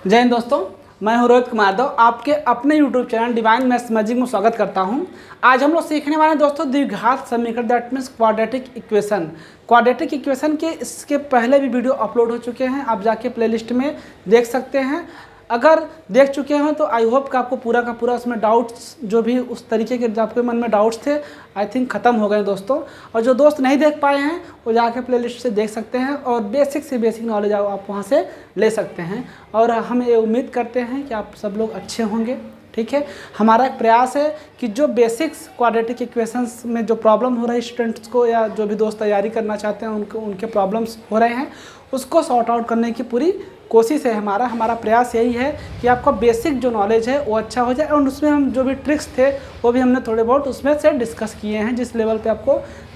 जय हिंद दोस्तों, मैं हूं रोहित कुमार यादव, आपके अपने YouTube channel divine maths magic में स्वागत करता हूं। आज हम लोग सीखने वाले हैं दोस्तों द्विघात समीकरण, that means quadratic equation. Quadratic equation के इसके पहले भी वीडियो अपलोड हो चुके हैं, आप जाके प्लेलिस्ट में देख सकते हैं। अगर देख चुके हैं तो आई होप कि आपको पूरा का पूरा उसमें डाउट्स जो भी उस तरीके के आपके मन में डाउट्स थे आई थिंक ख़त्म हो गए दोस्तों। और जो दोस्त नहीं देख पाए हैं वो जाके प्लेलिस्ट से देख सकते हैं और बेसिक से बेसिक नॉलेज आप वहाँ से ले सकते हैं। और हम ये उम्मीद करते हैं कि आप सब लोग अच्छे होंगे। ठीक है, हमारा एक प्रयास है कि जो बेसिक्स क्वाड्रेटिक इक्वेशंस में जो प्रॉब्लम हो रही है स्टूडेंट्स को या जो भी दोस्त तैयारी करना चाहते हैं उनके प्रॉब्लम्स हो रहे हैं उसको सॉर्ट आउट करने की पूरी कोशिश है। हमारा प्रयास यही है कि आपका बेसिक जो नॉलेज है वो अच्छा हो जाए। और उसमें हम जो भी ट्रिक्स थे वो भी हमने थोड़े बहुत उसमें से डिस्कस किए हैं, जिस लेवल पे आपको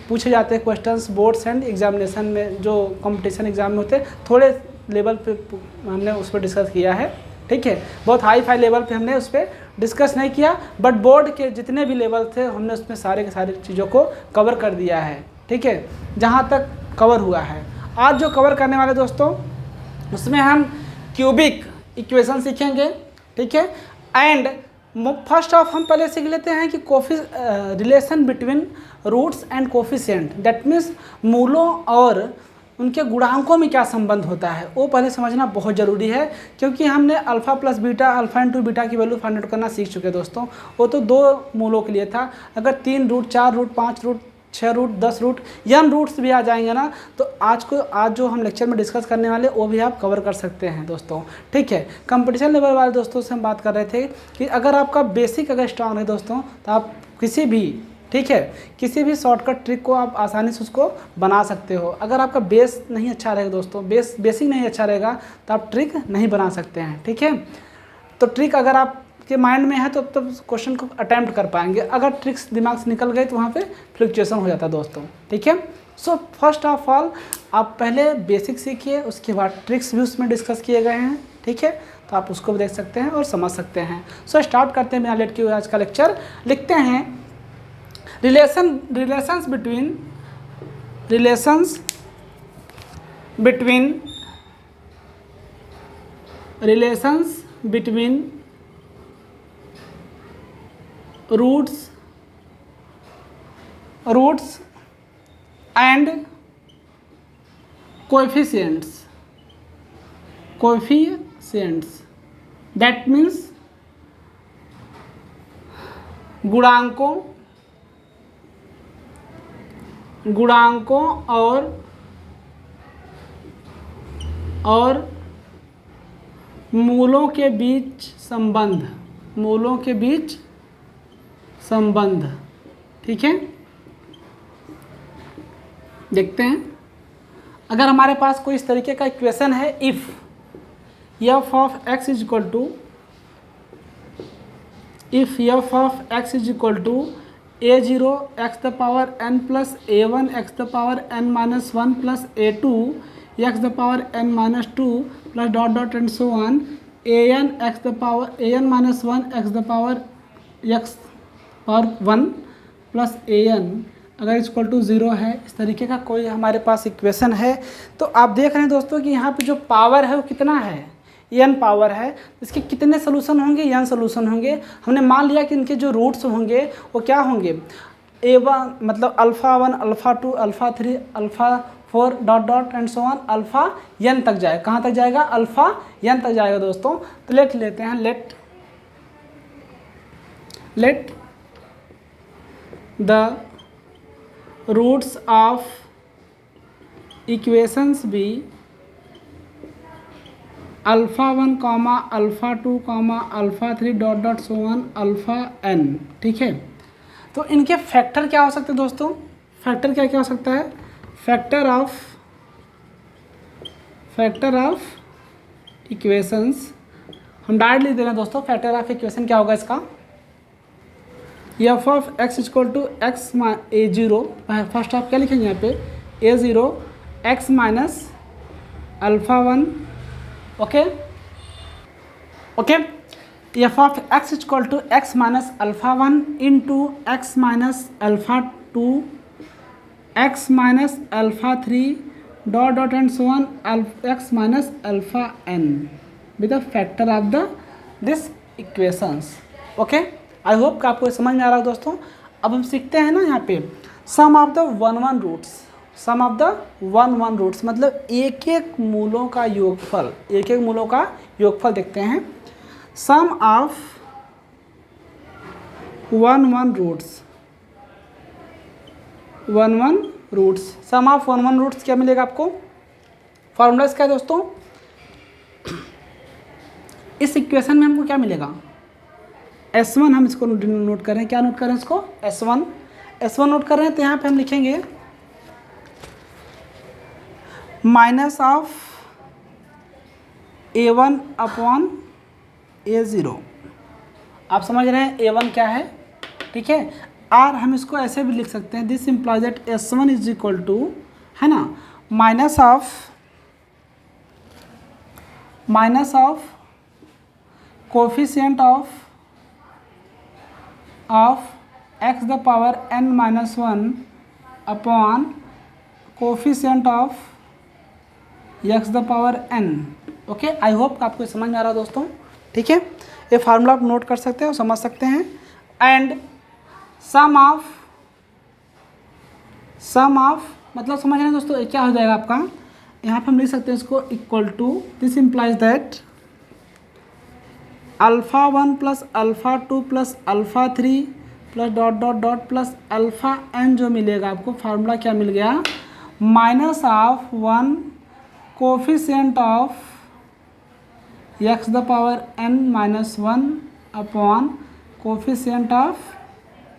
पूछे जाते हैं क्वेश्चंस बोर्ड्स एंड एग्जामिनेशन में, जो कंपटीशन एग्जाम में होते हैं थोड़े लेवल पे हमने उस पर डिस्कस किया है। ठीक है, बहुत हाई फाई लेवल पे हमने उस पर डिस्कस नहीं किया, बट बोर्ड के जितने भी लेवल थे हमने उसमें सारे के सारी चीज़ों को कवर कर दिया है। ठीक है, जहाँ तक कवर हुआ है। आज जो कवर करने वाले दोस्तों उसमें हम क्यूबिक इक्वेशन सीखेंगे। ठीक है, एंड फर्स्ट ऑफ हम पहले सीख लेते हैं कि relation between roots and coefficient, that means मूलों और उनके गुणांकों में क्या संबंध होता है वो पहले समझना बहुत ज़रूरी है। क्योंकि हमने alpha plus beta, alpha into beta की वैल्यू फाइंड आउट करना सीख चुके हैं दोस्तों। वो तो दो मूलों के लिए था। अगर 3 root, 4 root, 5 root, 6 root, 10 root, n roots भी आ जाएंगे ना तो आज जो हम लेक्चर में डिस्कस करने वाले वो भी आप कवर कर सकते हैं दोस्तों। ठीक है, कंपटीशन लेवल वाले दोस्तों से हम बात कर रहे थे कि अगर आपका बेसिक अगर स्ट्रांग है दोस्तों तो आप किसी भी शॉर्टकट ट्रिक को आप आसानी से उसको बना सकते हो। अगर आपका बेस नहीं अच्छा रहेगा दोस्तों, बेसिक नहीं अच्छा रहेगा तो आप ट्रिक नहीं बना सकते हैं। ठीक है, तो ट्रिक अगर आपके माइंड में है तो तब क्वेश्चन को अटैम्प्ट कर पाएंगे। अगर ट्रिक्स दिमाग से निकल गए तो वहाँ पे फ्लक्चुएशन हो जाता है दोस्तों। ठीक है, सो फर्स्ट ऑफ ऑल आप पहले बेसिक सीखिए, उसके बाद ट्रिक्स भी उसमें डिस्कस किए गए हैं। ठीक है, तो आप उसको भी देख सकते हैं और समझ सकते हैं। सो स्टार्ट करते हैं बिना लेट किए आज का लेक्चर। लिखते हैं relations between roots and coefficients, that means गुणांकों और मूलों के बीच संबंध। ठीक है, देखते हैं। अगर हमारे पास कोई इस तरीके का इक्वेशन है, if f of x is equal to a0 x the power n plus a1 x the power n minus 1 plus a2 x the power n minus 2 plus dot dot and so on an x the power an minus 1 x the power x power 1 plus an अगर equal to 0 है, इस तरीके का कोई हमारे पास equation है तो आप देख रहे हैं दोस्तों कि यहाँ पे जो पावर है वो कितना है, n पावर है। इसके कितने सोल्यूशन होंगे, n सोल्यूशन होंगे। हमने मान लिया कि इनके जो रूट्स होंगे वो क्या होंगे, a1 मतलब alpha 1, alpha 2, alpha 3, alpha 4 dot dot and so on alpha n तक जाएगा। कहाँ तक जाएगा, अल्फ़ा n तक जाएगा दोस्तों। तो लेते हैं let the roots of equations be alpha 1 comma alpha 2 comma alpha 3 dot dot so on alpha n। ठीक है, तो इनके फैक्टर क्या हो सकते हैं दोस्तों, फैक्टर क्या हो सकता है, फैक्टर ऑफ इक्वेशंस। हम डायरेक्ट लिख दे रहे हैं दोस्तों, फैक्टर ऑफ इक्वेशन क्या होगा इसका, f of x equal to x a0, first off क्या लिखेंगे यहाँ पे a0 x minus alpha 1, okay, f of x equal to x minus alpha 1 into x minus alpha 2 x minus alpha 3 dot dot and so on x minus alpha n। With the factor of the this equations. Okay, I hope कि आपको समझ में आ रहा है दोस्तों। अब हम सीखते हैं ना यहाँ पे sum of the one one roots. Sum of the one one roots मतलब एक एक मूलों का योगफल, एक एक मूलों का योगफल देखते हैं। Sum of one one roots, one one roots, sum of one one roots क्या मिलेगा आपको? फॉर्मूला इसका है दोस्तों, इस इक्वेशन में हमको क्या मिलेगा? S1 हम इसको नोट कर रहे हैं। क्या नोट कर रहे हैं इसको? S1 नोट कर रहे हैं। तो यहाँ पे हम लिखेंगे minus of A1 upon A0। आप समझ रहे हैं A1 क्या है, ठीक है। और हम इसको ऐसे भी लिख सकते हैं, this implies that S1 is equal to, है ना, minus of coefficient of x the power n minus 1 upon coefficient of x the power n। Okay, I hope आपको समझ में आ रहा है दोस्तों, ठीक है। ये फार्मूला आप नोट कर सकते हैं और समझ सकते हैं। एंड सम ऑफ मतलब समझ रहे हैं दोस्तों, ये क्या हो जाएगा आपका? यहाँ पे हम लिख सकते हैं इसको equal to, this implies that alpha 1 plus alpha 2 plus alpha 3 plus dot dot dot plus alpha n जो मिलेगा आपको, फार्मूला क्या मिल गया? Minus of 1 coefficient of x the power n minus 1 upon coefficient of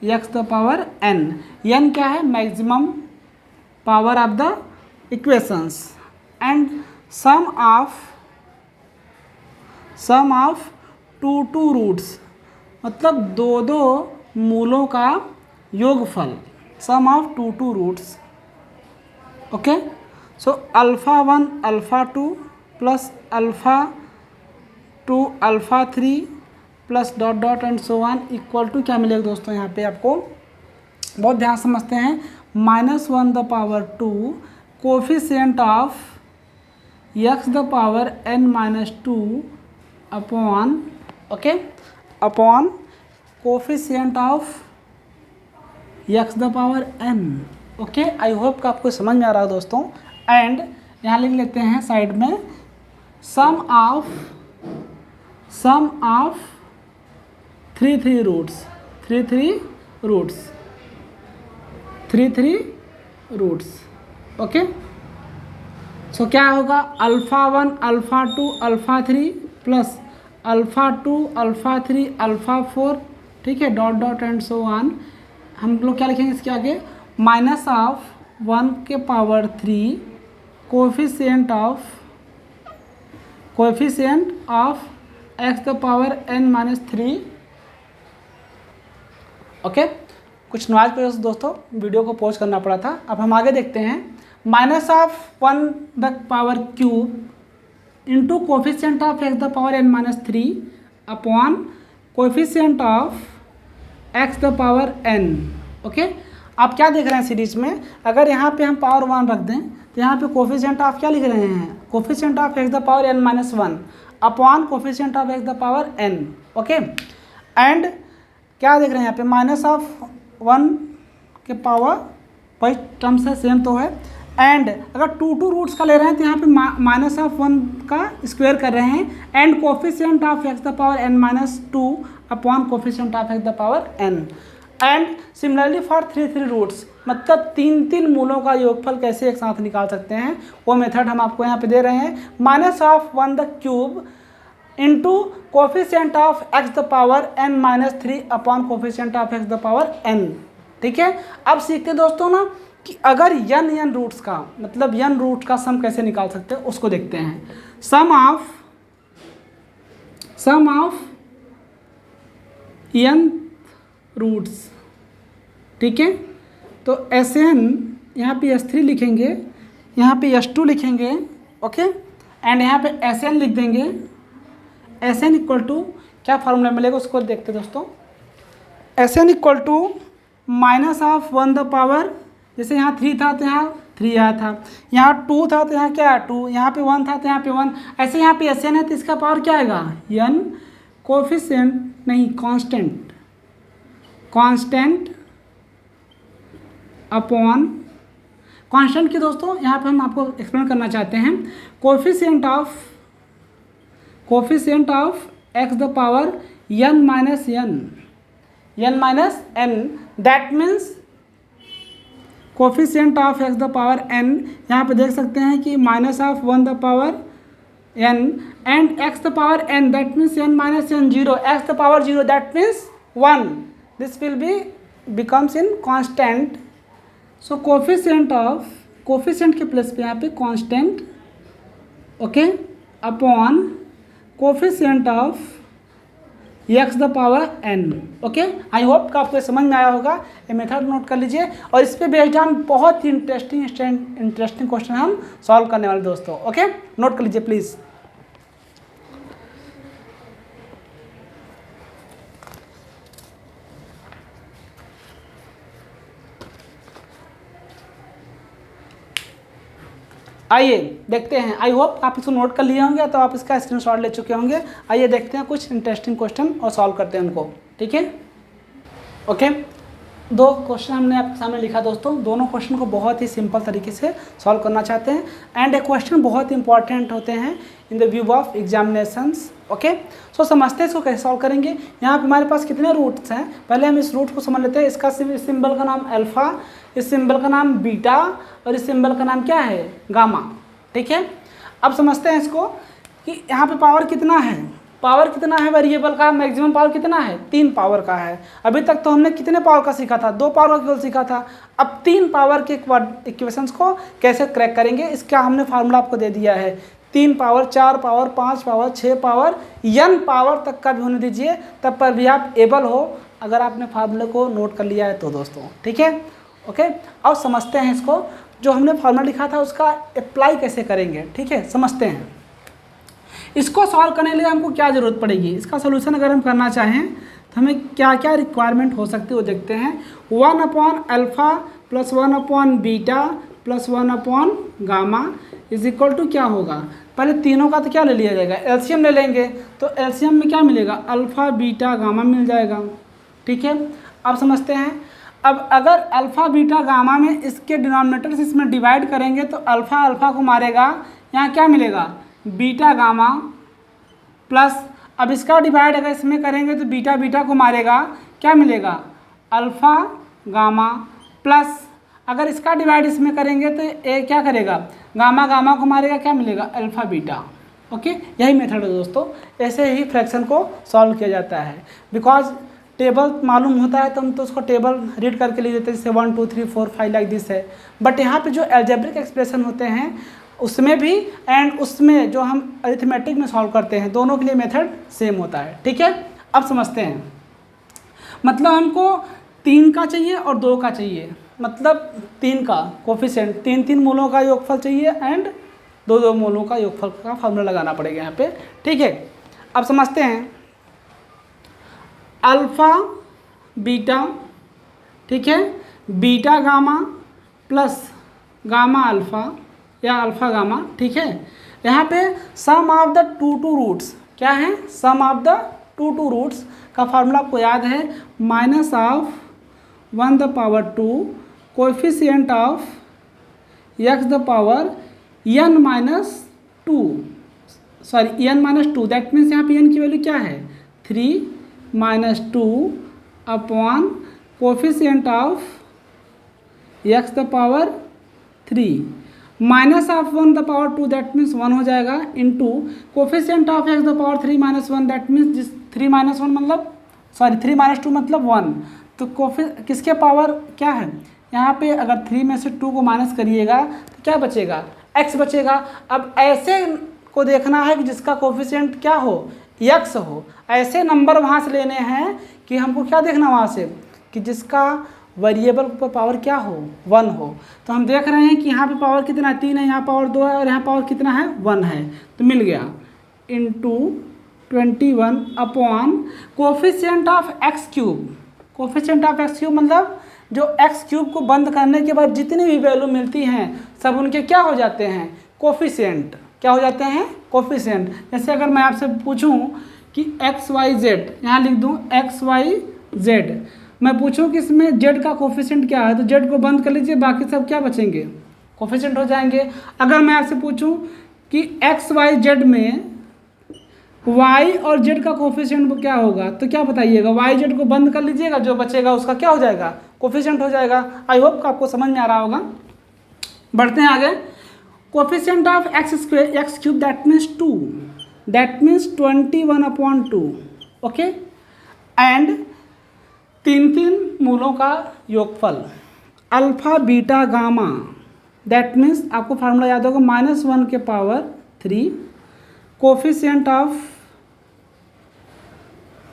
x the power n। n क्या है? Maximum power of the equations. And sum of two roots मतलब दो मूलों का योगफल, sum of two roots. Okay, so alpha 1 alpha 2 plus alpha 2 alpha 3 plus dot dot and so on equal to क्या मिलेगा दोस्तों? यहाँ पे आपको बहुत ध्यान समझते हैं, minus 1 the power 2 coefficient of x the power n minus 2 upon, okay, upon coefficient of x the power n। Okay, I hope कि आपको समझ में आ रहा है दोस्तों। एंड यहाँ लिख लेते हैं साइड में सम ऑफ थ्री रूट्स। ओके, सो क्या होगा? Alpha 1 alpha 2 alpha 3 plus alpha 2 alpha 3 alpha 4, ठीक है, dot dot and so one. हम लोग क्या लिखेंगे इसके आगे? माइनस ऑफ 1 के power 3 coefficient of x the power n minus 3। Okay, कुछ नॉइज की वजह से दोस्तों वीडियो को पॉज करना पड़ा था। अब हम आगे देखते हैं, minus of 1 the power cube into coefficient of x the power n minus 3 upon coefficient of x the power n। Okay, आप क्या देख रहे हैं सीरीज में? अगर यहाँ पे हम पावर 1 रख दें तो यहाँ पे कोफिशिएंट ऑफ क्या लिख रहे हैं? Coefficient of x the power n minus 1 upon coefficient of x the power n। Okay, and क्या देख रहे हैं यहाँ पे? माइनस ऑफ 1 के पावर, वही टर्म से सेम तो है। एंड अगर टू रूट्स का ले रहे हैं तो यहाँ पे माइनस ऑफ 1 का स्क्वायर कर रहे हैं। And coefficient of x the power n minus 2 upon coefficient of x the power n। And similarly for three roots मतलब तीन मूलों का योगफल कैसे एक साथ निकाल सकते हैं, वो मेथड हम आपको यहाँ पे दे रहे हैं। Minus of 1 the cube into coefficient of x the power n minus 3 upon coefficient of x the power n। ठीक है, अब सीखते हैं दोस्तों ना कि अगर n रूट्स का मतलब n रूट का सम कैसे निकाल सकते हैं, उसको देखते हैं। सम ऑफ n रूट्स, ठीक है, तो Sn यहाँ पे S3 लिखेंगे, यहाँ पे S2 लिखेंगे, ओके, एंड यहाँ पे Sn लिख देंगे। Sn इक्वल टू क्या फार्मूला मिलेगा उसको देखते हैं दोस्तों। Sn equal to minus of 1 the power, जैसे यहाँ 3 था तो यहाँ 3 आया था। यहाँ 2 था तो यहाँ क्या है 2, यहाँ पे 1 था तो यहाँ पे 1। ऐसे यहाँ पे एस एन है तो इसका पावर क्या आएगा n, कोफिशिएंट नहीं कांस्टेंट, कांस्टेंट अपॉन कांस्टेंट की दोस्तों यहाँ पे हम आपको एक्सप्लेन करना चाहते हैं। Coefficient of x the power n minus n, that means coefficient of x the power n, यहाँ पे देख सकते हैं कि minus of 1 the power n and x the power n, that means n minus n 0, x the power 0 that means 1, this will be becomes in constant. So coefficient के place पे यहाँ पे constant, okay, upon coefficient of x the power n। Okay, I hope कि आपको समझ में आया होगा। ये मेथड नोट कर लीजिए और इस पे बेस्ड हम बहुत ही इंटरेस्टिंग क्वेश्चन हम सॉल्व करने वाले दोस्तों। ओके, नोट कर लीजिए प्लीज़। आइए देखते हैं, आई होप आप इसको नोट कर लिए होंगे तो आप इसका स्क्रीनशॉट ले चुके होंगे। आइए देखते हैं कुछ इंटरेस्टिंग क्वेश्चन और सॉल्व करते हैं उनको, ठीक है। ओके, 2 क्वेश्चन हमने आपके सामने लिखा दोस्तों, दोनों क्वेश्चन को बहुत ही सिंपल तरीके से सॉल्व करना चाहते हैं एंड ये क्वेश्चन बहुत इंपॉर्टेंट होते हैं in the view of examinations. Okay, so समझते हैं इसको कैसे सॉल्व करेंगे। यहाँ पे हमारे पास कितने रूट्स हैं, पहले हम इस रूट को समझ लेते हैं। इसका सिंबल का नाम अल्फा, इस सिंबल का नाम बीटा और इस सिंबल का नाम क्या है गामा, ठीक है। अब समझते हैं इसको कि यहाँ पे पावर कितना है वेरिएबल का, मैक्सिमम पावर कितना है 3 पावर का है। अभी तक तो हमने कितने पावर का सीखा था, 2 पावर का केवल सीखा था। अब 3 पावर के इक्वेशंस को कैसे क्रैक करेंगे इसका हमने फार्मूला आपको दे दिया है। 3 power, 4 power, 5 power, 6 power, n power तक का भी होने दीजिए, तब पर भी आप एबल हो अगर आपने फार्मूले को नोट कर लिया है तो दोस्तों, ठीक है। ओके, अब समझते हैं इसको, जो हमने फार्मूला लिखा था उसका अप्लाई कैसे करेंगे, ठीक है। समझते हैं इसको सॉल्व करने के लिए हमको क्या ज़रूरत पड़ेगी, इसका सोल्यूशन अगर हम करना चाहें तो हमें क्या क्या रिक्वायरमेंट हो सकती है वो देखते हैं। 1 upon alpha plus 1 upon beta plus 1 upon gamma is equal to क्या होगा, पहले तीनों का तो क्या ले लिया जाएगा, एलसीएम ले लेंगे। तो एलसीएम में क्या मिलेगा, अल्फ़ा बीटा गामा मिल जाएगा, ठीक है। अब समझते हैं, अब अगर अल्फ़ा बीटा गामा में इसके डिनोमिनेटर से इसमें डिवाइड करेंगे तो अल्फ़ा अल्फ़ा को मारेगा, यहाँ क्या मिलेगा बीटा गामा प्लस, अब इसका डिवाइड अगर इसमें करेंगे तो बीटा बीटा को मारेगा, क्या मिलेगा अल्फ़ा गामा प्लस, अगर इसका डिवाइड इसमें करेंगे तो ये क्या करेगा गामा गामा को मारेगा, क्या मिलेगा अल्फ़ा बीटा। ओके, यही मेथड है दोस्तों, ऐसे ही फ्रैक्शन को सॉल्व किया जाता है। बिकॉज टेबल मालूम होता है तो हम तो उसको टेबल रीड करके लिख देते हैं, जैसे 1 2 3 4 5 लाइक दिस है। बट यहाँ पे जो एल्जेब्रिक एक्सप्रेशन होते हैं उसमें भी एंड उसमें जो हम अरिथमेटिक में सॉल्व करते हैं, दोनों के लिए मेथड सेम होता है, ठीक है। अब समझते हैं, मतलब हमको 3 का चाहिए और 2 का चाहिए, मतलब 3 का कोफिशिएंट, 3 मूलों का योगफल चाहिए एंड 2 मूलों का योगफल का फार्मूला लगाना पड़ेगा यहाँ पे, ठीक है। अब समझते हैं अल्फ़ा बीटा, ठीक है, beta gamma plus gamma alpha या अल्फ़ा गामा, ठीक है। यहाँ पे sum of the two roots क्या है, sum of the two roots का फार्मूला आपको याद है, minus of 1 the power 2 coefficient of x the power n minus 2, sorry n minus 2, that means यहाँ पे n की वैल्यू क्या है 3 minus 2 upon coefficient of x the power 3 minus of 1 the power 2 that means 1 हो जाएगा, into coefficient of x the power 3 minus 1 that means जिस 3 minus 1 मतलब sorry 3 minus 2 मतलब 1, तो किसके पावर क्या है यहाँ पे, अगर 3 में से 2 को माइनस करिएगा तो क्या बचेगा x बचेगा। अब ऐसे को देखना है कि जिसका कोफिशिएंट क्या हो x हो, ऐसे नंबर वहाँ से लेने हैं कि हमको क्या देखना वहाँ से कि जिसका वेरिएबल पर पावर क्या हो 1 हो। तो हम देख रहे हैं कि यहाँ पे पावर कितना है 3 है, यहाँ पावर 2 है और यहाँ पावर कितना है 1 है, तो मिल गया into 21 upon coefficient of x cube, coefficient of x cube मतलब जो एक्स क्यूब को बंद करने के बाद जितनी भी वैल्यू मिलती हैं सब उनके क्या हो जाते हैं, कोफिशिएंट। क्या हो जाते हैं, कोफिशिएंट। जैसे अगर मैं आपसे पूछूं कि एक्स वाई जेड, यहाँ लिख दूं एक्स वाई जेड, मैं पूछूं कि इसमें जेड का कोफिशिएंट क्या है, तो जेड को बंद कर लीजिए, बाकी सब क्या बचेंगे, कोफिशिएंट हो जाएंगे। अगर मैं आपसे पूछूं कि एक्स वाई जेड में y और z का कोफिशिएंट क्या होगा, तो क्या बताइएगा, y z को बंद कर लीजिएगा, जो बचेगा उसका क्या हो जाएगा, कोफिशिएंट हो जाएगा। आई होप आपको समझ में आ रहा होगा। बढ़ते हैं आगे। Coefficient of x square x cube that means 2, that means 21/2। Okay, and 3 मूलों का योगफल alpha beta gamma, that means आपको फार्मूला याद होगा -1 के power 3, coefficient of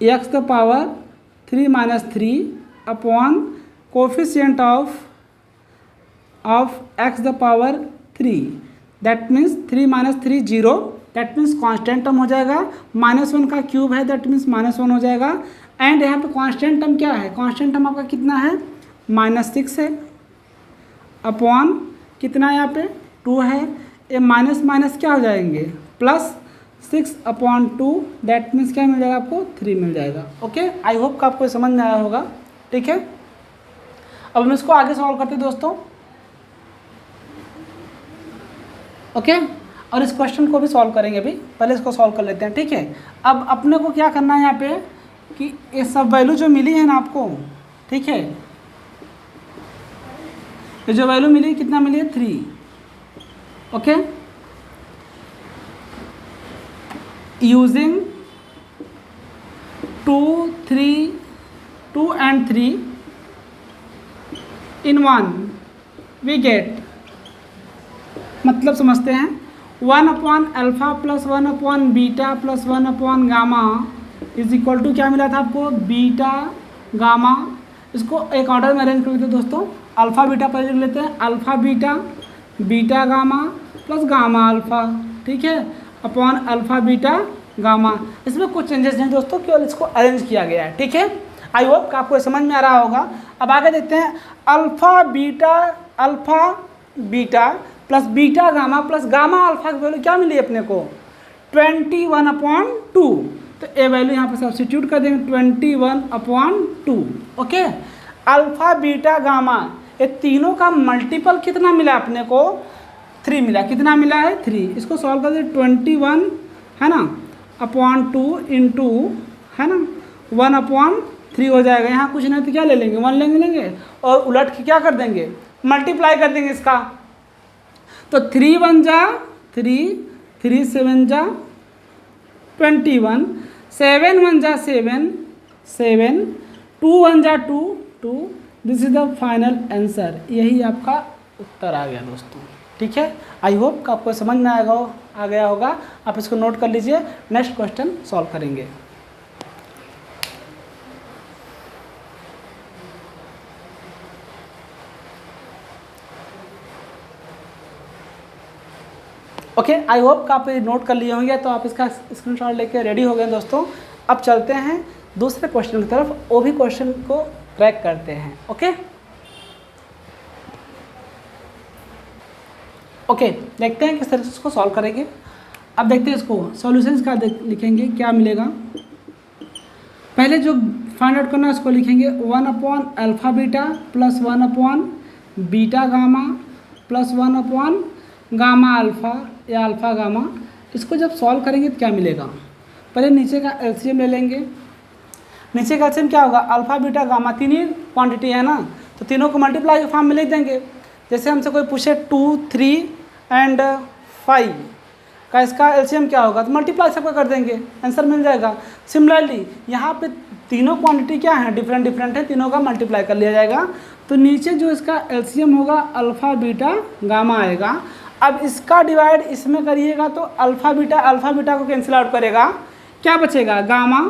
x the power 3 - 3 upon coefficient of x the power 3, that means 3 - 3 0, that means constant term हो जाएगा। -1 का cube है, दैट मीन्स -1 हो जाएगा। एंड यहाँ पे कांस्टेंट टर्म क्या है, कांस्टेंट टर्म आपका कितना है, -6 है, अपॉन कितना है यहाँ पे 2 है, ये माइनस माइनस क्या हो जाएंगे, +6/2, दैट मीन्स क्या मिल जाएगा आपको, 3 मिल जाएगा। ओके, आई होप का आपको समझ में आया होगा। ठीक है, अब हम इसको आगे सॉल्व करते हैं दोस्तों। ओके, और इस क्वेश्चन को भी सॉल्व करेंगे अभी, पहले इसको सॉल्व कर लेते हैं। ठीक है, अब अपने को क्या करना है यहाँ पे कि ये सब वैल्यू जो मिली है ना आपको, ठीक है, ये जो वैल्यू मिली कितना मिली है, 3। Okay, using 2 and 3 in 1 we get, मतलब समझते हैं 1/α + 1/β + 1/गामा इज इक्वल टू क्या मिला था आपको, बीटा गामा। इसको एक ऑर्डर में अरेंज कर लेते हैं दोस्तों, अल्फ़ा बीटा पहले लिख लेते हैं, alpha beta beta gamma plus gamma alpha, ठीक है, अपॉन अल्फ़ा बीटा गामा। इसमें कुछ चेंजेस नहीं दोस्तों, केवल इसको अरेंज किया गया है। ठीक है, आई होप का आपको समझ में आ रहा होगा। अब आगे देखते हैं, alpha beta plus beta gamma plus gamma alpha की वैल्यू क्या मिली अपने को, 21/2। तो ये वैल्यू यहाँ पे सब्स्टिट्यूट कर देंगे, 21/2। ओके, अल्फ़ा बीटा गामा ये तीनों का मल्टीपल कितना मिला अपने को, 3 मिला। कितना मिला है, 3। इसको सॉल्व कर दे, 21 है ना /2 इंटू है ना 1/3 हो जाएगा। यहाँ कुछ नहीं तो क्या ले लेंगे, 1 लेंगे और उलट के क्या कर देंगे, मल्टीप्लाई कर देंगे इसका। तो 3 × 1 = 3, 3 × 7 = 21, 7 × 1 = 7, 7, 2 × 1 = 2, 2। This is the final answer. यही आपका उत्तर आ गया दोस्तों। ठीक है, आई होप का आपको समझ में आ गया होगा। आप इसको नोट कर लीजिए, नेक्स्ट क्वेश्चन सॉल्व करेंगे। ओके, आई होप का आप नोट कर लिए होंगे, तो आप इसका स्क्रीनशॉट लेके रेडी हो गए दोस्तों। अब चलते हैं दूसरे क्वेश्चन की तरफ, वो भी क्वेश्चन को क्रैक करते हैं। ओके ओके, देखते हैं किस तरह से इसको सॉल्व करेंगे। अब देखते हैं इसको सॉल्यूशंस का लिखेंगे, क्या मिलेगा। पहले जो फाइंड आउट करना है उसको लिखेंगे 1/α बीटा प्लस 1/बीटा गामा प्लस 1/गामा अल्फ़ा या अल्फ़ा गामा। इसको जब सॉल्व करेंगे तो क्या मिलेगा, पहले नीचे का एलसीएम ले लेंगे। नीचे का एलसीएम क्या होगा, अल्फ़ा बीटा गामा, तीन ही क्वांटिटी है ना, तो तीनों को मल्टीप्लाई के फॉर्म में लिख देंगे। जैसे हमसे कोई पूछे 2, 3 एंड 5 का इसका एलसीएम क्या होगा, तो मल्टीप्लाई सबका कर देंगे, आंसर मिल जाएगा। सिमिलरली यहाँ पे तीनों क्वांटिटी क्या है, डिफरेंट डिफरेंट है, तीनों का मल्टीप्लाई कर लिया जाएगा। तो नीचे जो इसका एलसीएम होगा अल्फ़ा बीटा गामा आएगा। अब इसका डिवाइड इसमें करिएगा तो अल्फ़ा बीटा को कैंसिल आउट करेगा, क्या बचेगा, गामा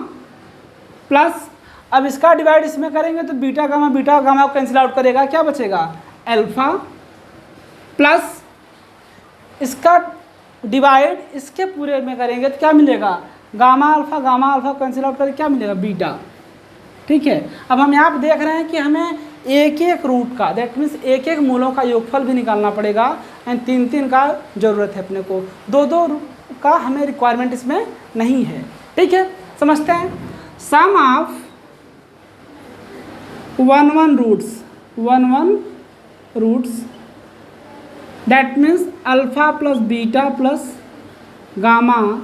प्लस, अब इसका डिवाइड इसमें करेंगे तो बीटा गामा को कैंसिल आउट करेगा, क्या बचेगा, अल्फ़ा प्लस इसका डिवाइड इसके पूरे में करेंगे तो क्या मिलेगा, गामा अल्फ़ा कैंसिल आउट करके क्या मिलेगा, बीटा। ठीक है, अब हम यहाँ पर देख रहे हैं कि हमें एक एक रूट का, दैट मीन्स एक एक मूलों का योगफल भी निकालना पड़ेगा एंड 3 का ज़रूरत है अपने को, 2 का हमें रिक्वायरमेंट इसमें नहीं है। ठीक है, समझते हैं। Sum of 1 roots that means alpha plus beta plus gamma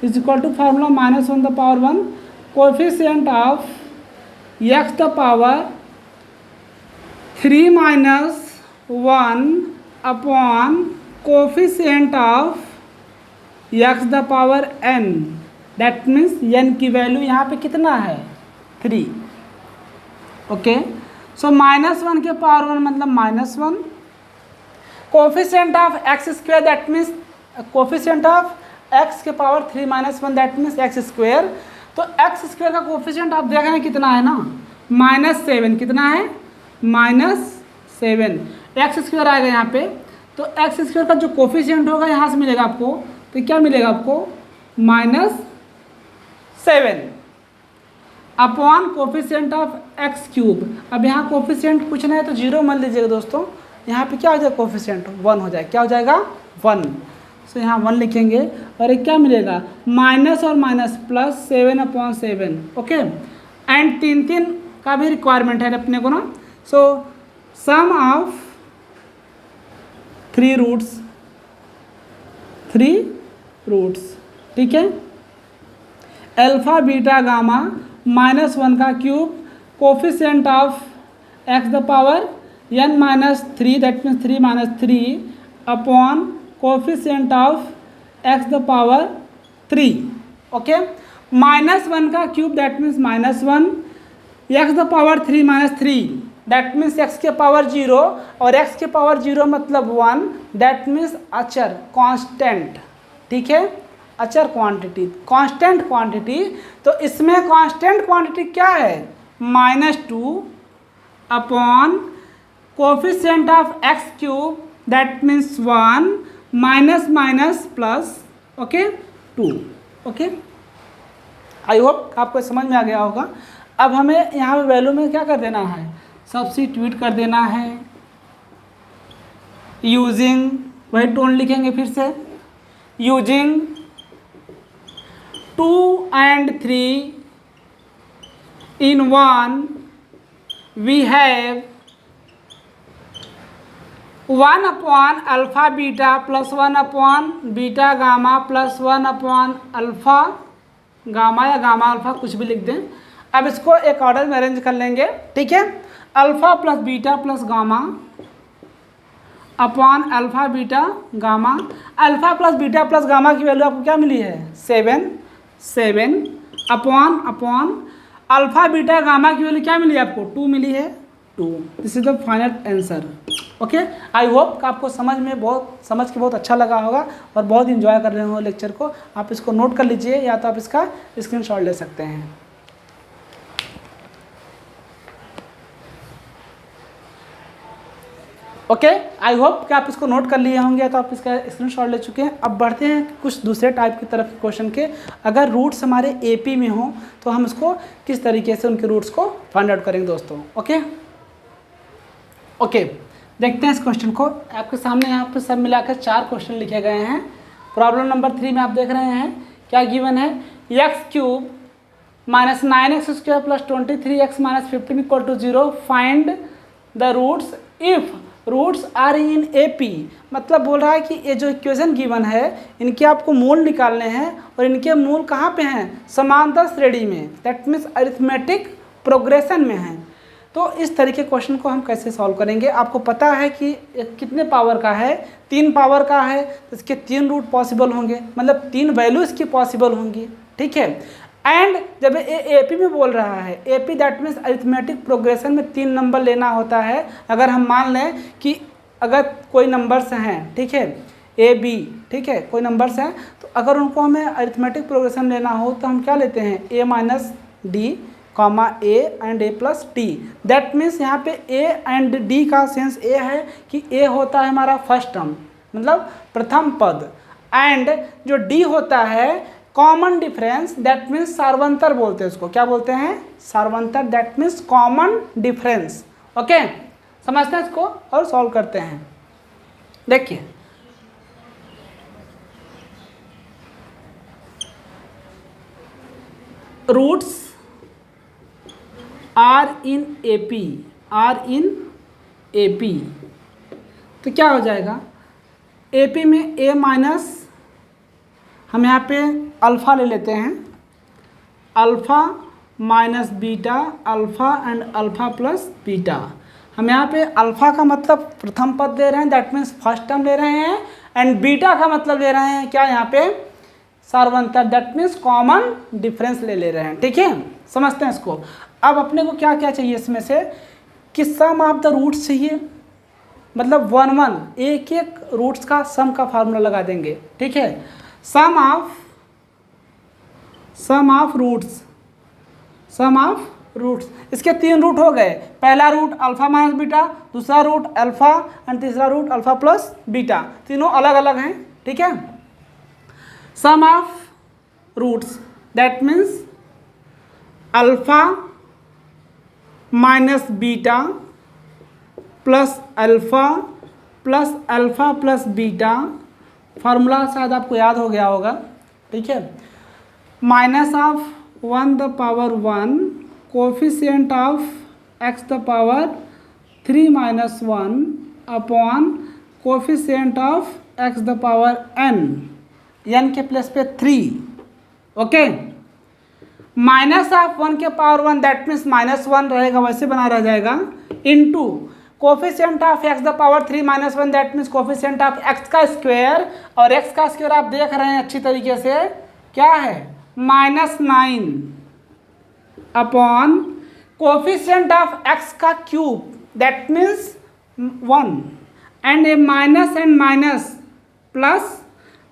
is equal to formula -1 coefficient of x the power 3 - 1 upon coefficient of x the power n, that means n की वैल्यू यहाँ पे कितना है 3। ओके, सो -1 के power 1 मतलब -1, coefficient of x square that means coefficient of x के power 3 - 1 that means x square. तो x square का कोएफिशिएंट आप देख रहे हैं कितना है ना, -7। कितना है? -7 x स्क्वायर आएगा यहाँ पे। तो x स्क्वायर का जो कोएफिशिएंट होगा यहाँ से मिलेगा आपको, तो क्या मिलेगा आपको -7 upon coefficient of x cube. अब यहाँ कोएफिशिएंट कुछ नहीं है तो 0 मान लीजिएगा दोस्तों, यहाँ पे क्या हो जाएगा कोएफिशिएंट 1 हो जाएगा। क्या हो जाएगा 1, सो यहाँ 1 लिखेंगे और एक क्या मिलेगा माइनस और माइनस प्लस 7/7। ओके, एंड 3 का भी रिक्वायरमेंट है अपने को ना। सो सम ऑफ 3 रूट्स, ठीक है, अल्फा बीटा गामा -1 का cube coefficient of x the power n-3 that means 3 - 3 upon coefficient of x the power 3। Okay, -1 का cube that means -1, x the power 3 - 3 that means x के power 0 और x के power 0 मतलब 1 that means अचर constant. ठीक है, अचर quantity, constant quantity. तो इसमें कांस्टेंट क्वांटिटी क्या है -2 upon coefficient of x cube that means 1 minus plus okay 2। Okay, I hope आपको समझ में आ गया होगा। अब हमें यहाँ पे वैल्यू में क्या कर देना है, सब्स्टिट्यूट कर देना है यूजिंग, वही टोन लिखेंगे फिर से, using 2 and 3 in 1 we have 1 upon alpha beta plus 1 upon beta gamma plus 1 upon alpha gamma या गामा अल्फ़ा कुछ भी लिख दें। अब इसको एक ऑर्डर में अरेंज कर लेंगे। ठीक है, alpha plus beta plus gamma upon alpha beta gamma. Alpha plus beta plus gamma की वैल्यू आपको क्या मिली है 7 अपॉन अल्फ़ा बीटा गामा की वैल्यू क्या मिली है आपको 2 मिली है 2। This is the final answer. Okay, I hope आपको समझ के बहुत अच्छा लगा होगा और बहुत इंजॉय कर रहे हो लेक्चर को। आप इसको नोट कर लीजिए या तो आप इसका स्क्रीनशॉट ले सकते हैं। ओके, आई होप कि आप इसको नोट कर लिए होंगे तो आप इसका स्क्रीनशॉट ले चुके हैं। अब बढ़ते हैं कुछ दूसरे टाइप की तरफ क्वेश्चन के। अगर रूट्स हमारे एपी में हो तो हम इसको किस तरीके से उनके रूट्स को फाइंड आउट करेंगे दोस्तों। ओके, देखते हैं इस क्वेश्चन को। आपके सामने यहाँ पर सब मिलाकर 4 क्वेश्चन लिखे गए हैं। प्रॉब्लम नंबर 3 में आप देख रहे हैं क्या गिवन है, x³ -9x² plus 23x - 15 = 0 find the roots if roots are in AP. मतलब बोल रहा है कि ये जो इक्वेशन गिवन है इनके आपको मूल निकालने हैं और इनके मूल कहाँ पे हैं, समांतर श्रेणी में, दैट मीन्स अरिथमेटिक प्रोग्रेशन में हैं। तो इस तरीके क्वेश्चन को हम कैसे सॉल्व करेंगे। आपको पता है कि कितने पावर का है, 3 पावर का है, तो इसके 3 रूट पॉसिबल होंगे, मतलब 3 वैल्यू इसकी पॉसिबल होंगी। ठीक है, एंड जब ये एपी में बोल रहा है, AP that means arithmetic progression में 3 नंबर लेना होता है। अगर हम मान लें कि अगर कोई नंबर्स हैं, ठीक है, ए बी, ठीक है, कोई नंबर्स हैं, तो अगर उनको हमें अरिथमेटिक प्रोग्रेशन लेना हो तो हम क्या लेते हैं a - d, a and a plus D. That means यहाँ पे a एंड d का सेंस ए है कि a होता है हमारा फर्स्ट टर्म, मतलब प्रथम पद, एंड जो d होता है कॉमन डिफरेंस, दैट मीन्स सार्वंतर बोलते हैं उसको। क्या बोलते हैं? सार्वंतर, that means common difference. Okay, समझते हैं इसको और सॉल्व करते हैं। देखिए रूट्स आर इन एपी, तो क्या हो जाएगा, एपी में ए माइनस, हम यहाँ पे अल्फ़ा ले लेते हैं, alpha minus beta, alpha and alpha plus beta. हम यहाँ पे अल्फ़ा का मतलब प्रथम पद ले रहे हैं, दैट मीन्स फर्स्ट टर्म ले रहे हैं, एंड बीटा का मतलब ले रहे हैं क्या, यहाँ पे सार्वंतर, दैट मीन्स कॉमन डिफरेंस ले रहे हैं। ठीक है, समझते हैं इसको। अब अपने को क्या क्या चाहिए इसमें से, कि सम ऑफ द रूट्स चाहिए, मतलब 1 1 एक एक रूट्स का सम का फार्मूला लगा देंगे। ठीक है, सम ऑफ रूट्स, इसके 3 रूट हो गए, पहला रूट अल्फ़ा माइनस बीटा, दूसरा रूट अल्फ़ा एंड तीसरा रूट अल्फ़ा प्लस बीटा, तीनों अलग अलग हैं। ठीक है, sum of roots that means alpha minus beta plus alpha plus beta, formula शायद आपको याद हो गया होगा। ठीक है, minus of 1 the power 1 coefficient of x the power 3 minus 1 upon coefficient of x the power n के प्लेस पे 3। ओके, माइनस ऑफ 1 के पावर 1 दैट मीन्स -1 रहेगा, वैसे बना रह जाएगा, into coefficient of x the power 3 minus 1 that means coefficient of x का square, और x का स्क्वायर आप देख रहे हैं अच्छी तरीके से क्या है, -9 अपॉन कोफिशिएंट ऑफ x का cube that means 1 and a minus and minus plus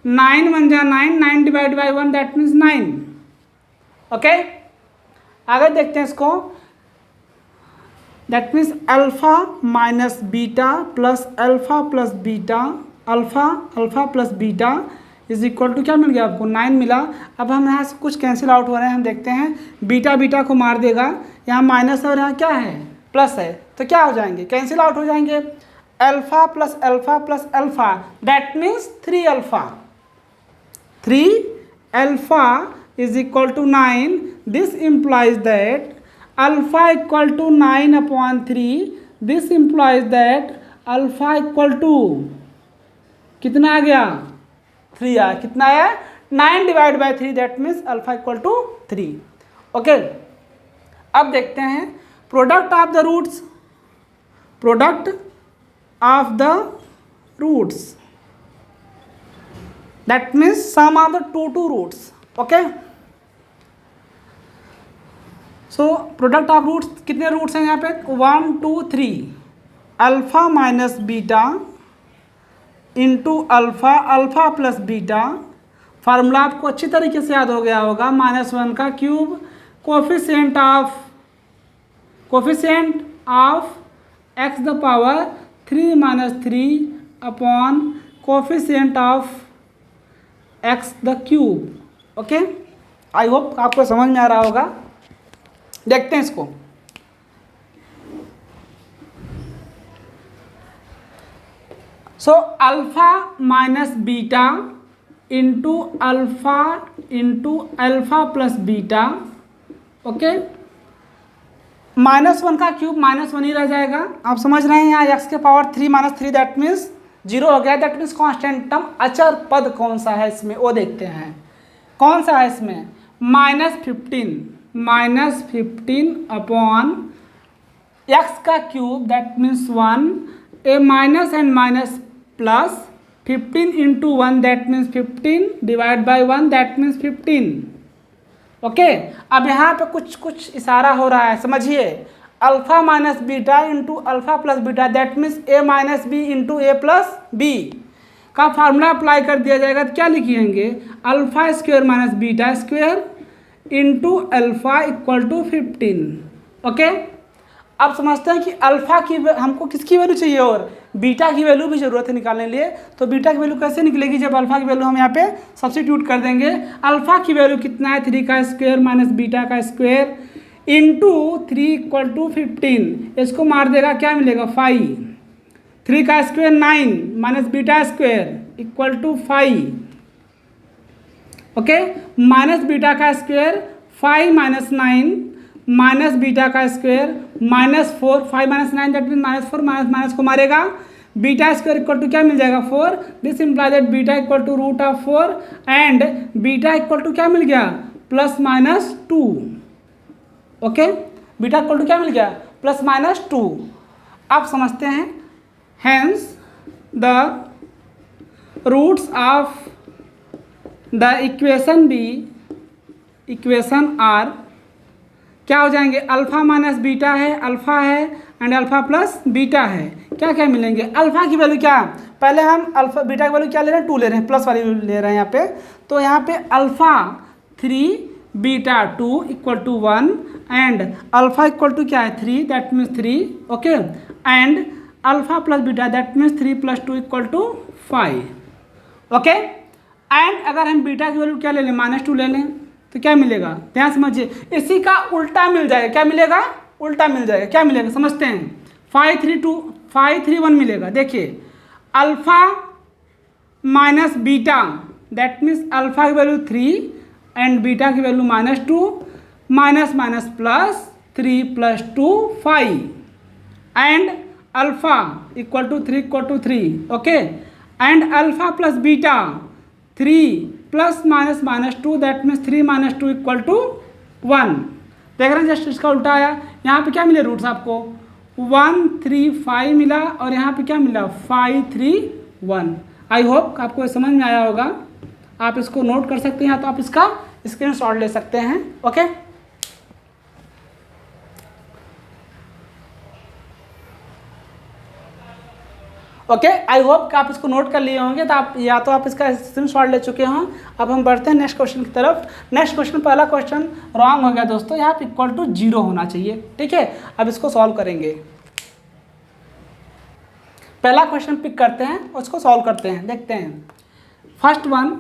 9 1 जा 9, 9 divide by 1 that means 9। Okay, आगे देखते हैं इसको, that means alpha minus beta plus alpha plus beta, alpha plus beta is equal to क्या मिल गया आपको, 9 मिला। अब हम यहाँ से कुछ कैंसिल आउट हो रहे हैं, हम देखते हैं, बीटा बीटा को मार देगा, यहाँ माइनस और यहाँ क्या है, प्लस है, तो क्या हो जाएंगे, कैंसिल आउट हो जाएंगे, alpha plus alpha that means 3 alpha is equal to 9, this implies that alpha equal to 9 upon 3, this implies that alpha equal to कितना आ गया, 3 आया, कितना आया, 9 divide by 3 that means alpha equal to 3। Okay, अब देखते हैं product of the roots that means sum of the two roots. Okay, so product of roots, कितने roots हैं यहाँ पे, 1 2 3, alpha minus beta into alpha plus beta, formula आपको अच्छी तरीके से याद हो गया होगा, -1 का cube, coefficient of x the power 3 minus 3 upon coefficient of x the cube. Okay, I hope आपको समझ में आ रहा होगा। देखते हैं इसको, सो alpha minus beta into alpha plus beta. Okay, -1 का क्यूब -1 ही रह जाएगा, आप समझ रहे हैं, यहाँ x के पावर 3 माइनस 3 दैट मीन्स 0 हो गया, दैट मीन्स कॉन्स्टेंट टर्म, अचर पद कौन सा है इसमें वो देखते हैं, कौन सा है इसमें, -15 अपॉन x का cube that means 1, a minus and minus plus 15 into 1 that means 15 divide by 1 that means 15। Okay, अब यहाँ पे कुछ इशारा हो रहा है, समझिए, alpha minus beta into alpha plus beta that means a minus b into a plus b का फार्मूला अप्लाई कर दिया जाएगा, तो क्या लिखेंगे, alpha square minus beta square into alpha equal to 15। Okay, अब समझते हैं कि अल्फ़ा की हमको किसकी वैल्यू चाहिए, और बीटा की वैल्यू भी ज़रूरत है निकालने के लिए। तो बीटा की वैल्यू कैसे निकलेगी, जब अल्फ़ा की वैल्यू हम यहाँ पे सब्स्टिट्यूट कर देंगे, अल्फ़ा की वैल्यू कितना है, 3 का स्क्वायर माइनस बीटा का स्क्वायर इंटू 3 इक्वल टू 15, इसको मार देगा, क्या मिलेगा 5, 3 का square 9 minus beta square equal to 5, okay, minus beta का स्क्वायर 5 माइनस 9 माइनस बीटा का square -4, 5 minus 9 that mean -4, minus को मारेगा, बीटा स्क्वायर इक्वल टू क्या मिल जाएगा 4, this imply that beta equal to √4 and beta equal to क्या मिल गया +-2, ओके, बीटा इक्वल टू क्या मिल गया +-2। आप समझते हैं, hence the roots of the equation be equation are क्या हो जाएंगे, अल्फा माइनस बीटा है, अल्फा है एंड अल्फा प्लस बीटा है, क्या क्या मिलेंगे, अल्फा की वैल्यू क्या, पहले हम अल्फा बीटा की वैल्यू क्या ले रहे हैं 2 ले रहे हैं, प्लस वाली ले रहे हैं यहाँ पे, तो यहाँ पे alpha 3 beta 2 equal to 1 and alpha equal to क्या है 3 that means 3, okay, and alpha plus beta that means 3 + 2 equal to 5, okay, and अगर हम बीटा की वैल्यू क्या ले लें -2 ले लें तो क्या मिलेगा, ध्यान समझिए, इसी का उल्टा मिल जाएगा, क्या मिलेगा, उल्टा मिल जाएगा, क्या मिलेगा समझते हैं, 5 3 1 मिलेगा, देखिए alpha minus beta that means alpha की वैल्यू 3 एंड बीटा की value -2, minus minus plus 3 + 2 5 and alpha equal to 3 equal to 3, okay, and alpha plus beta 3 ± -2 that means 3 - 2 equal to 1, देख रहे हैं, जस्ट इसका उल्टा आया, यहाँ पे क्या मिले रूट्स आपको 1 3 5 मिला और यहाँ पे क्या मिला 5 3 1। आई होप आपको ये समझ में आया होगा, आप इसको नोट कर सकते हैं या तो आप इसका स्क्रीनशॉट ले सकते हैं, ओके। ओके, आई होप कि आप इसको नोट कर लिए होंगे, तो आप या तो आप इसका स्क्रीनशॉट ले चुके हों। अब हम बढ़ते हैं नेक्स्ट क्वेश्चन की तरफ। नेक्स्ट क्वेश्चन, पहला क्वेश्चन रॉन्ग हो गया दोस्तों, यहाँ पे इक्वल टू 0 होना चाहिए, ठीक है। अब इसको सॉल्व करेंगे, पहला क्वेश्चन पिक करते हैं, उसको सॉल्व करते हैं, देखते हैं। फर्स्ट वन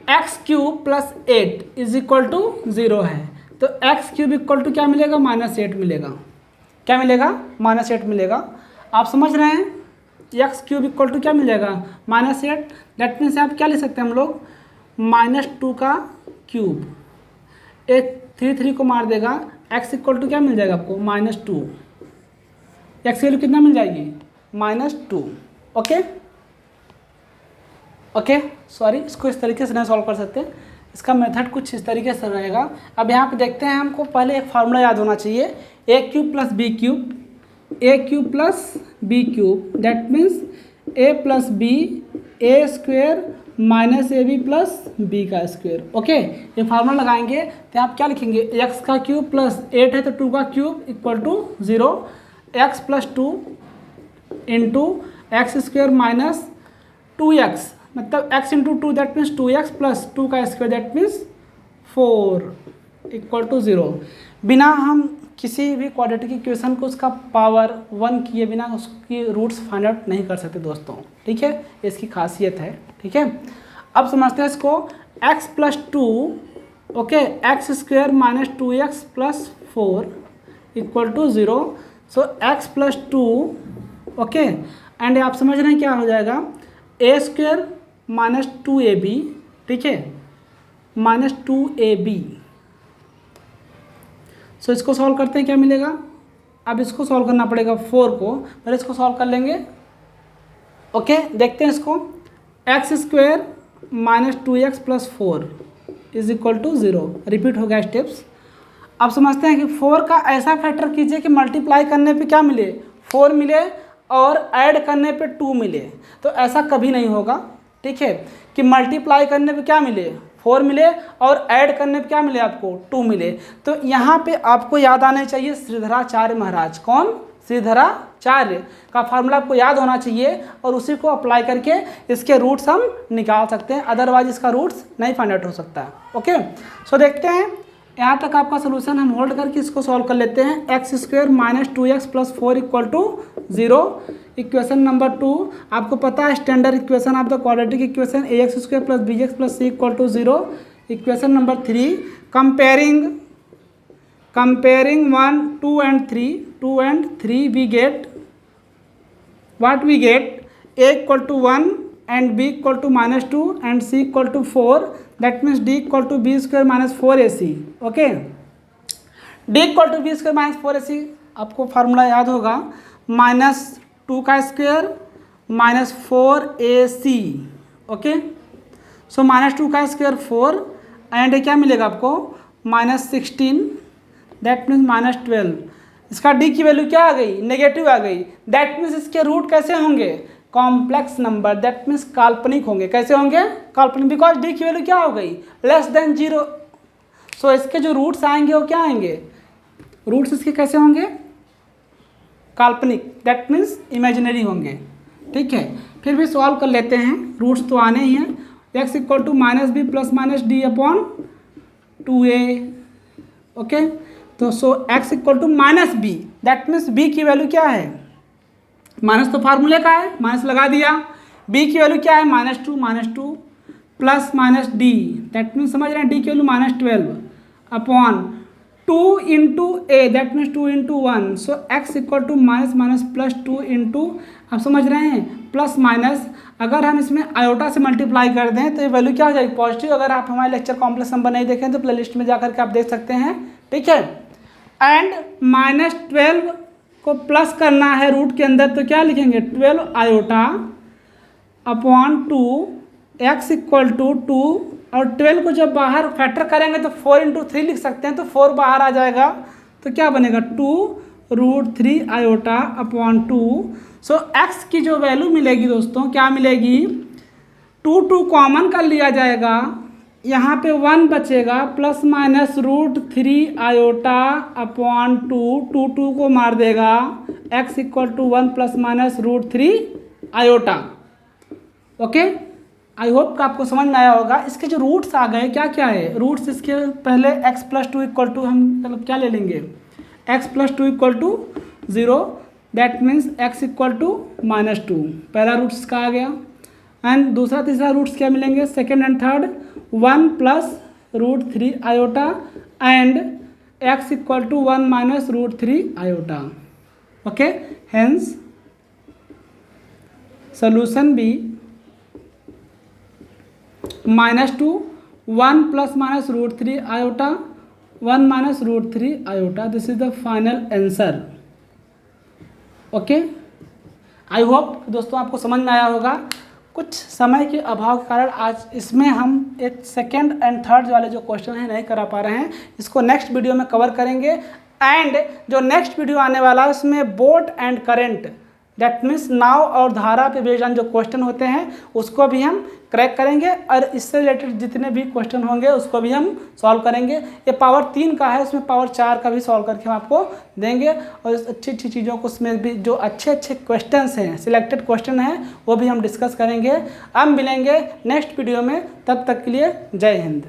x³ + 8 = 0 है, तो x³ इक्वल टू क्या मिलेगा -8 मिलेगा, क्या मिलेगा -8 मिलेगा। आप समझ रहे हैं, x³ इक्वल टू क्या मिल जाएगा -8, दैट मीन्स आप क्या ले सकते हैं हम लोग -2 का क्यूब, एक 3 को मार देगा, x इक्वल टू क्या मिल जाएगा आपको -2, x की वैल्यू कितना मिल जाएगी -2, ओके ओके, सॉरी, इसको इस तरीके से नहीं सॉल्व कर सकते, इसका मेथड कुछ इस तरीके से रहेगा। अब यहाँ पे देखते हैं, हमको पहले एक फार्मूला याद होना चाहिए, a³ + b³ a³ + b³ that means a + b a² - ab + b का स्क्वायर, ओके। ये फार्मूला लगाएंगे तो आप क्या लिखेंगे, x³ + 8 है तो 2 का cube equal to 0, x + 2 into x² - 2x, मतलब x × 2 दैट मीन्स 2x + 2 का square that means 4 equal to 0। बिना हम किसी भी क्वाड्रेटिक इक्वेशन को उसका पावर 1 किए बिना उसकी रूट्स फाइंड आउट नहीं कर सकते दोस्तों, ठीक है, इसकी खासियत है, ठीक है। अब समझते हैं इसको, x + 2, okay, x² - 2x + 4 equal to 0, so x + 2, okay, and आप समझ रहे हैं क्या हो जाएगा, a² - 2ab, ठीक है, -2ab। सो इसको सॉल्व करते हैं, क्या मिलेगा, अब इसको सॉल्व करना पड़ेगा 4 को, पहले इसको सॉल्व कर लेंगे, ओके। देखते हैं इसको, x² - 2x + 4 = 0, रिपीट हो गया स्टेप्स। अब समझते हैं कि 4 का ऐसा फैक्टर कीजिए कि मल्टीप्लाई करने पे क्या मिले 4 मिले और ऐड करने पे 2 मिले, तो ऐसा कभी नहीं होगा, ठीक है, कि मल्टीप्लाई करने पे क्या मिले 4 मिले और ऐड करने पे क्या मिले आपको 2 मिले। तो यहाँ पे आपको याद आने चाहिए श्रीधराचार्य महाराज, कौन, श्रीधराचार्य का फार्मूला आपको याद होना चाहिए और उसी को अप्लाई करके इसके रूट्स हम निकाल सकते हैं, अदरवाइज इसका रूट्स नहीं फाइंड आउट हो सकता, ओके। सो देखते हैं, यहाँ तक आपका सोल्यूशन हम होल्ड करके इसको सॉल्व कर लेते हैं। x² - 2x + 4 equal to 0, equation number 2 आपको पता है standard equation of the quadratic equation ax² + bx + c equal to 0। Equation number 3 comparing comparing 1, 2 and 3 we get what we get a equal to 1 and b equal to -2 and c equal to 4, that means d equal to b square minus 4ac. Okay, d equal to b square minus 4ac आपको formula याद होगा, -2 का square minus 4ac. Okay, सो -2 का square 4 and क्या मिलेगा आपको -16, that means -12. इसका d की वैल्यू क्या आ गई, नेगेटिव आ गई. दैट मीन्स इसके रूट कैसे होंगे, कॉम्प्लेक्स नंबर, दैट मीन्स काल्पनिक होंगे. कैसे होंगे, काल्पनिक, बिकॉज d की वैल्यू क्या हो गई, लेस देन 0. सो इसके जो रूट्स आएंगे वो क्या आएंगे, रूट्स इसके कैसे होंगे, काल्पनिक, दैट मीन्स इमेजिनरी होंगे. ठीक है, फिर भी सॉल्व कर लेते हैं, रूट्स तो आने ही हैं. x equal to -b plus -d upon 2a. Okay, तो so x equal to -b, that means b की वैल्यू क्या है, माइनस तो फार्मूले का है, माइनस लगा दिया. b की वैल्यू क्या है, -2 प्लस -d, दैट मीन्स समझ रहे हैं d की value -12 upon 2 into a, that means 2 into 1. So x equal to minus plus 2 into, आप समझ रहे हैं, प्लस माइनस. अगर हम इसमें आयोटा से मल्टीप्लाई कर दें तो ये वैल्यू क्या हो जाएगी, पॉजिटिव. अगर आप हमारे लेक्चर कॉम्प्लेक्स नंबर नहीं देखें तो प्लेलिस्ट में जाकर के आप देख सकते हैं. ठीक है, एंड -12 को प्लस करना है रूट के अंदर, तो क्या लिखेंगे, 12 iota upon 2, x equal to 2, और 12 को जब बाहर फैक्टर करेंगे तो 4 इंटू 3 लिख सकते हैं, तो 4 बाहर आ जाएगा, तो क्या बनेगा 2√3 आयोटा अपॉन 2. सो x की जो वैल्यू मिलेगी दोस्तों, क्या मिलेगी, 2 कॉमन कर लिया जाएगा, यहाँ पे 1 बचेगा, प्लस माइनस √3 आयोटा अपॉन 2 को मार देगा, x equal to 1 plus minus √3 iota. Okay, I hope कि आपको समझ में आया होगा. इसके जो रूट्स आ गए, क्या क्या है रूट्स, इसके पहले x प्लस 2 इक्वल टू, हम मतलब क्या ले लेंगे, x plus 2 equal to 0, that means x equal to -2. पहला रूट्स का आ गया. एंड दूसरा तीसरा रूट्स क्या मिलेंगे, second and third, 1 plus √3 iota and x equal to 1 minus √3 iota. Okay, hence solution be -2, 1 plus minus √3 iota, 1 minus √3 iota. This is the final answer. Okay, I hope दोस्तों आपको समझ में आया होगा. कुछ समय के अभाव के कारण आज इसमें हम एक सेकेंड एंड थर्ड वाले जो क्वेश्चन हैं नहीं करा पा रहे हैं, इसको नेक्स्ट वीडियो में कवर करेंगे. एंड जो नेक्स्ट वीडियो आने वाला है उसमें boat and current, that means नाव और धारा पे बेस्ड ऑन जो क्वेश्चन होते हैं उसको भी हम क्रैक करेंगे, और इससे रिलेटेड जितने भी क्वेश्चन होंगे उसको भी हम सॉल्व करेंगे. ये पावर 3 का है, उसमें पावर 4 का भी सॉल्व करके हम आपको देंगे, और अच्छी अच्छी चीज़ों को उसमें भी जो अच्छे अच्छे क्वेश्चंस हैं, सिलेक्टेड क्वेश्चन हैं, वो भी हम डिस्कस करेंगे. अब मिलेंगे नेक्स्ट वीडियो में, तब तक के लिए जय हिंद.